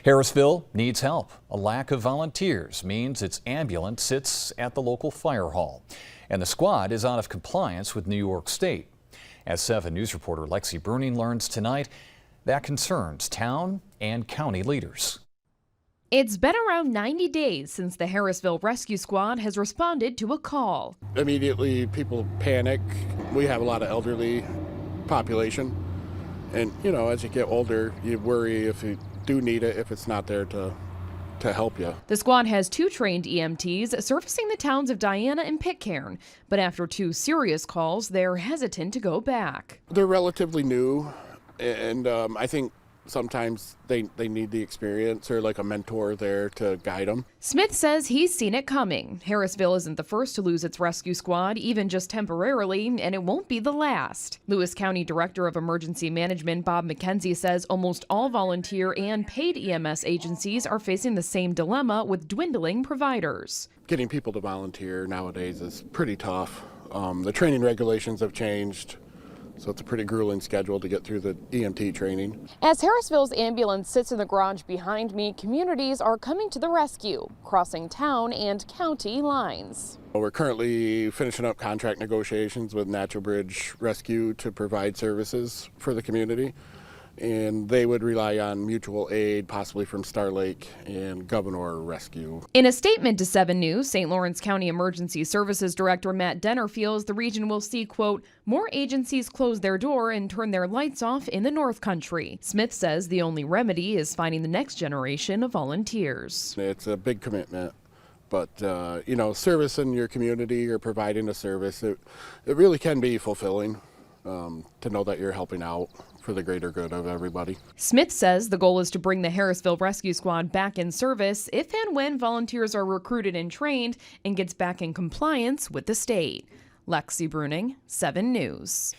Harrisville needs help. A lack of volunteers means its ambulance sits at the local fire hall, and the squad is out of compliance with New York State. As 7 News reporter Lexi Bruning learns tonight, that concerns town and county leaders. It's been around 90 days since the Harrisville Rescue Squad has responded to a call. Immediately, people panic. We have a lot of elderly population. And, as you get older, you worry if you do need it, if it's not there to help you. The squad has 2 trained EMTs surfacing the towns of Diana and Pitcairn. But after 2 serious calls, they're hesitant to go back. They're relatively new, and I think sometimes they need the experience or like a mentor there to guide them. Smith says he's seen it coming. Harrisville isn't the first to lose its rescue squad, even just temporarily, and it won't be the last. Lewis County Director of Emergency Management Bob McKenzie says almost all volunteer and paid EMS agencies are facing the same dilemma with dwindling providers. Getting people to volunteer nowadays is pretty tough. The training regulations have changed. So it's a pretty grueling schedule to get through the EMT training. As Harrisville's ambulance sits in the garage behind me, communities are coming to the rescue, crossing town and county lines. We're currently finishing up contract negotiations with Natural Bridge Rescue to provide services for the community. And they would rely on mutual aid, possibly from Star Lake and Governor Rescue. In a statement to 7 News, St. Lawrence County Emergency Services Director Matt Denner feels the region will see, quote, more agencies close their door and turn their lights off in the North Country. Smith says the only remedy is finding the next generation of volunteers. It's a big commitment. But, service in your community or providing a service, it really can be fulfilling to know that you're helping out for the greater good of everybody. Smith says the goal is to bring the Harrisville Rescue Squad back in service if and when volunteers are recruited and trained and gets back in compliance with the state. Lexi Bruning, 7 News.